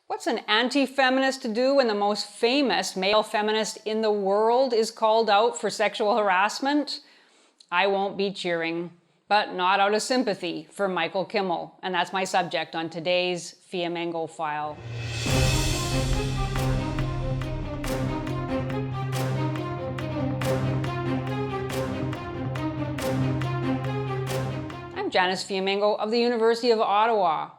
What's an anti-feminist to do when the most famous male feminist in the world is called out for sexual harassment? I won't be cheering, but not out of sympathy for Michael Kimmel. And that's my subject on today's Fiamengo File. I'm Janice Fiamengo of the University of Ottawa.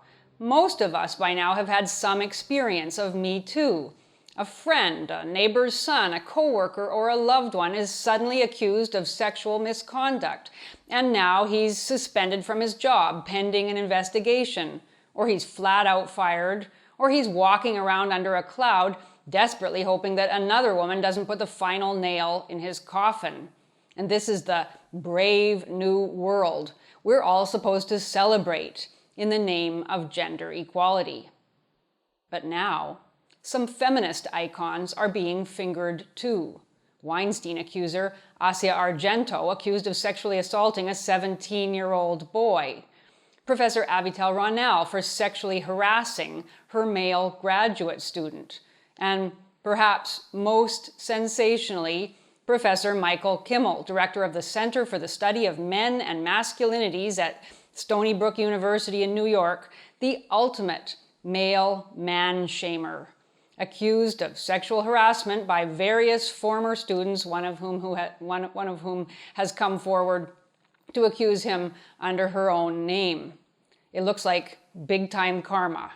Most of us by now have had some experience of MeToo. A friend, a neighbor's son, a coworker, or a loved one is suddenly accused of sexual misconduct, and now he's suspended from his job pending an investigation, or he's flat out fired, or he's walking around under a cloud, desperately hoping that another woman doesn't put the final nail in his coffin. And this is the brave new world we're all supposed to celebrate in the name of gender equality. But now, some feminist icons are being fingered too. Weinstein accuser Asia Argento accused of sexually assaulting a 17-year-old boy. Professor Avital Ronell for sexually harassing her male graduate student. And perhaps most sensationally, Professor Michael Kimmel, director of the Center for the Study of Men and Masculinities at Stony Brook University in New York, the ultimate male man-shamer, accused of sexual harassment by various former students, one of whom has come forward to accuse him under her own name. It looks like big-time karma.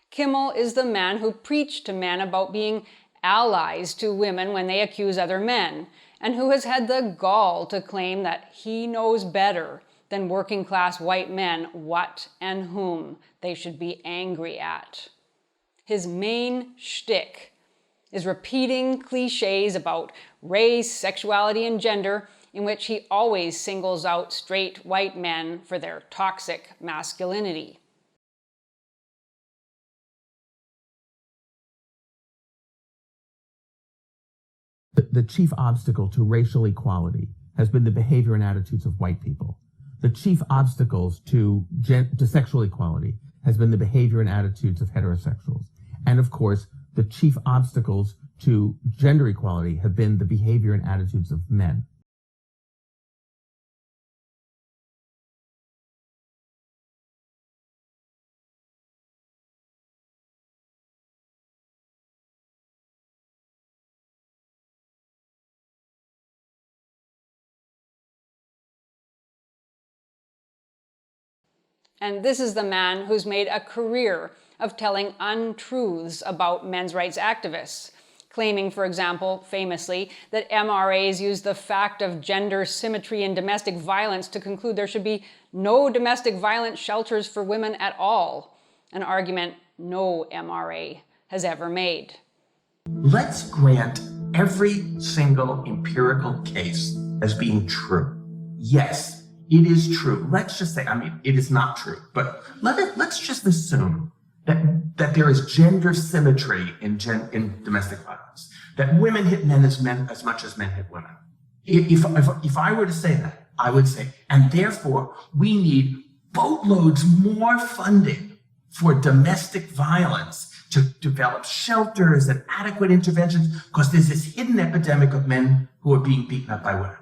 Kimmel is the man who preached to men about being allies to women when they accuse other men, and who has had the gall to claim that he knows better than working-class white men what and whom they should be angry at. His main shtick is repeating cliches about race, sexuality, and gender, in which he always singles out straight white men for their toxic masculinity. The chief obstacle to racial equality has been the behavior and attitudes of white people. The chief obstacles to sexual equality has been the behavior and attitudes of heterosexuals. And of course, the chief obstacles to gender equality have been the behavior and attitudes of men. And this is the man who's made a career of telling untruths about men's rights activists, claiming, for example, famously, that MRAs use the fact of gender symmetry in domestic violence to conclude there should be no domestic violence shelters for women at all, an argument no MRA has ever made. Let's grant every single empirical case as being true. Yes, it is true. Let's just say, it is not true, but let's just assume that there is gender symmetry in domestic violence, that women hit men as much as men hit women. If I were to say that, I would say, and therefore we need boatloads more funding for domestic violence to develop shelters and adequate interventions, because there's this hidden epidemic of men who are being beaten up by women.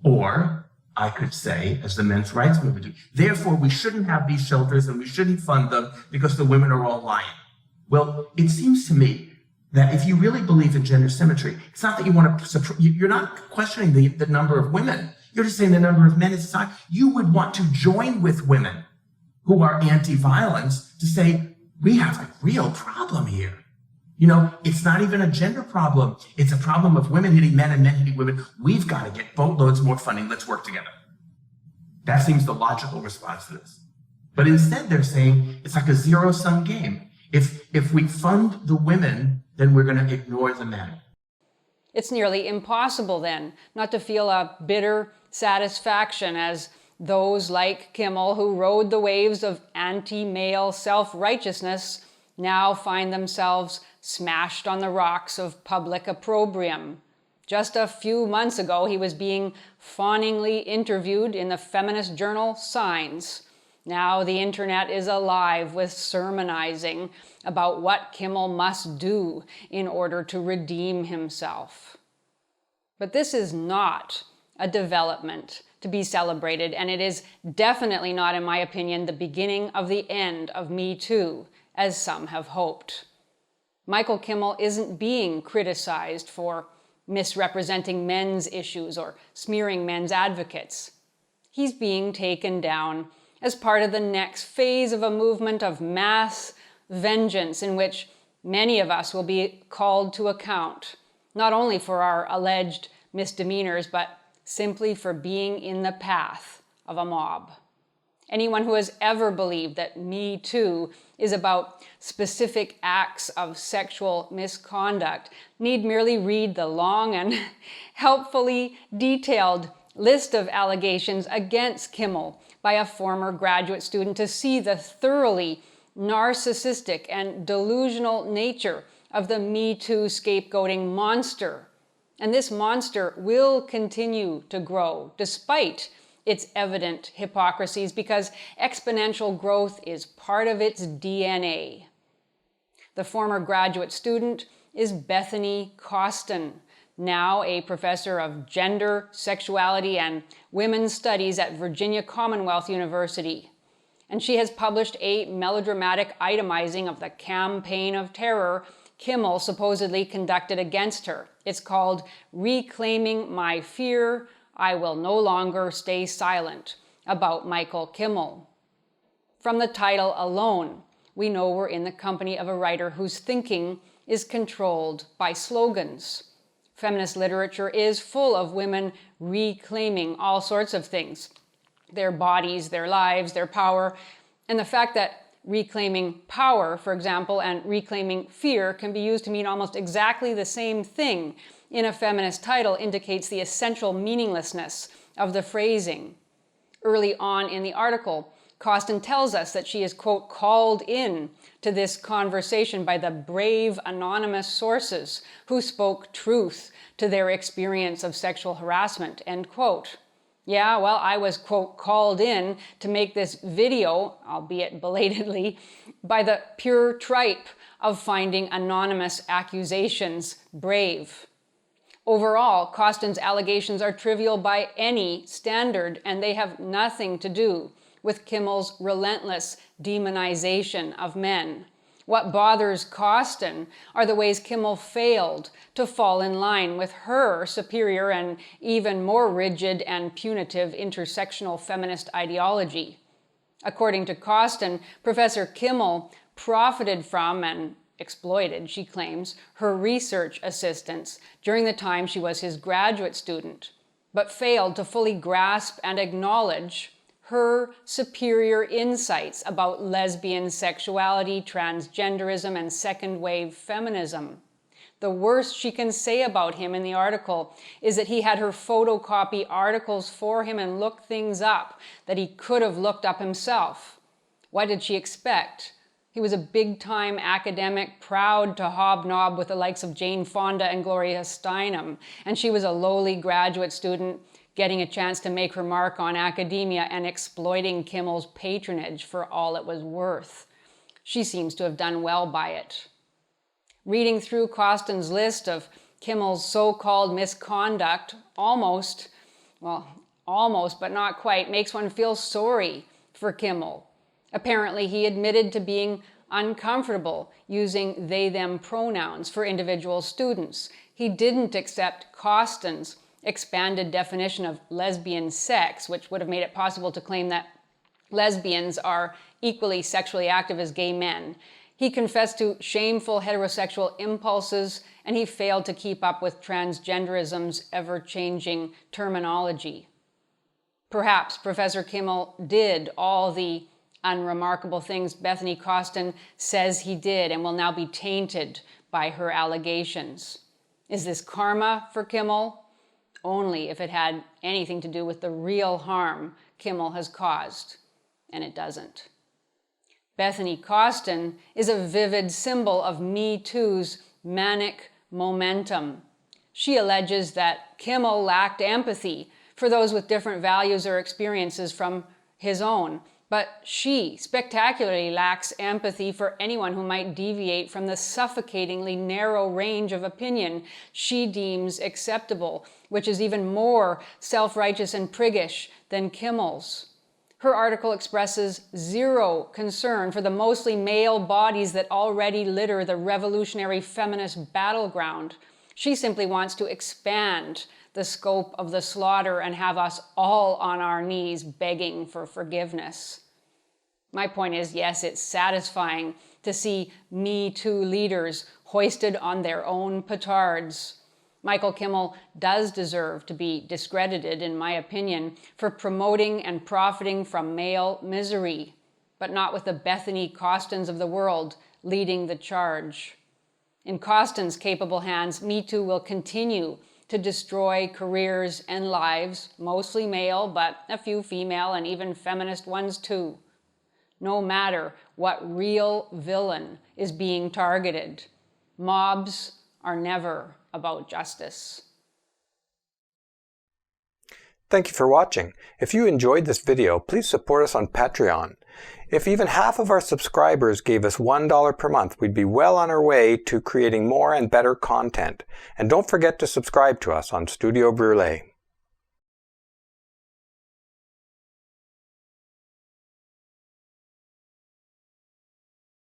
Or I could say, as the men's rights movement do, therefore we shouldn't have these shelters and we shouldn't fund them because the women are all lying. Well, it seems to me that if you really believe in gender symmetry, it's not that you want to, you're not questioning the number of women. You're just saying the number of men in society. You would want to join with women who are anti-violence to say, we have a real problem here. You know, it's not even a gender problem. It's a problem of women hitting men and men hitting women. We've got to get boatloads more funding. Let's work together. That seems the logical response to this. But instead, they're saying it's like a zero-sum game. If we fund the women, then we're going to ignore the men. It's nearly impossible, then, not to feel a bitter satisfaction as those like Kimmel, who rode the waves of anti-male self-righteousness, now find themselves smashed on the rocks of public opprobrium. Just a few months ago, he was being fawningly interviewed in the feminist journal Signs, Now the internet is alive with sermonizing about what Kimmel must do in order to redeem himself. But this is not a development to be celebrated, and it is definitely not, in my opinion, the beginning of the end of MeToo, as some have hoped. Michael Kimmel isn't being criticized for misrepresenting men's issues or smearing men's advocates. He's being taken down as part of the next phase of a movement of mass vengeance in which many of us will be called to account, not only for our alleged misdemeanors, but simply for being in the path of a mob. Anyone who has ever believed that Me Too is about specific acts of sexual misconduct need merely read the long and helpfully detailed list of allegations against Kimmel by a former graduate student to see the thoroughly narcissistic and delusional nature of the Me Too scapegoating monster. And this monster will continue to grow despite its evident hypocrisies, because exponential growth is part of its DNA. The former graduate student is Bethany Coston, now a professor of gender, sexuality, and women's studies at Virginia Commonwealth University. And she has published a melodramatic itemizing of the campaign of terror Kimmel supposedly conducted against her. It's called Reclaiming My Fear, I Will No Longer Stay Silent, about Michael Kimmel. From the title alone, we know we're in the company of a writer whose thinking is controlled by slogans. Feminist literature is full of women reclaiming all sorts of things: their bodies, their lives, their power. And the fact that reclaiming power, for example, and reclaiming fear can be used to mean almost exactly the same thing in a feminist title indicates the essential meaninglessness of the phrasing. Early on in the article, Coston tells us that she is, quote, called in to this conversation by the brave anonymous sources who spoke truth to their experience of sexual harassment, end quote. Yeah, well, I was, quote, called in to make this video, albeit belatedly, by the pure tripe of finding anonymous accusations brave. Overall, Coston's allegations are trivial by any standard, and they have nothing to do with Kimmel's relentless demonization of men. What bothers Coston are the ways Kimmel failed to fall in line with her superior and even more rigid and punitive intersectional feminist ideology. According to Coston, Professor Kimmel profited from and exploited, she claims, her research assistants during the time she was his graduate student, but failed to fully grasp and acknowledge her superior insights about lesbian sexuality, transgenderism, and second-wave feminism. The worst she can say about him in the article is that he had her photocopy articles for him and look things up that he could have looked up himself. What did she expect? He was a big-time academic, proud to hobnob with the likes of Jane Fonda and Gloria Steinem, and she was a lowly graduate student getting a chance to make her mark on academia and exploiting Kimmel's patronage for all it was worth. She seems to have done well by it. Reading through Coston's list of Kimmel's so-called misconduct almost but not quite, makes one feel sorry for Kimmel. Apparently, he admitted to being uncomfortable using they-them pronouns for individual students. He didn't accept Coston's expanded definition of lesbian sex, which would have made it possible to claim that lesbians are equally sexually active as gay men. He confessed to shameful heterosexual impulses, and he failed to keep up with transgenderism's ever-changing terminology. Perhaps Professor Kimmel did all the unremarkable things Bethany Coston says he did and will now be tainted by her allegations. Is this karma for Kimmel? Only if it had anything to do with the real harm Kimmel has caused, and it doesn't. Bethany Coston is a vivid symbol of Me Too's manic momentum. She alleges that Kimmel lacked empathy for those with different values or experiences from his own, But she spectacularly lacks empathy for anyone who might deviate from the suffocatingly narrow range of opinion she deems acceptable, which is even more self-righteous and priggish than Kimmel's. Her article expresses zero concern for the mostly male bodies that already litter the revolutionary feminist battleground. She simply wants to expand the scope of the slaughter and have us all on our knees begging for forgiveness. My point is, yes, it's satisfying to see MeToo leaders hoisted on their own petards. Michael Kimmel does deserve to be discredited, in my opinion, for promoting and profiting from male misery, but not with the Bethany Costons of the world leading the charge. In Coston's capable hands, MeToo will continue to destroy careers and lives, mostly male, but a few female and even feminist ones too. No matter what real villain is being targeted, mobs are never about justice. Thank you for watching. If you enjoyed this video, please support us on Patreon. If even half of our subscribers gave us $1 per month, we'd be well on our way to creating more and better content. And don't forget to subscribe to us on Studio Brûlé.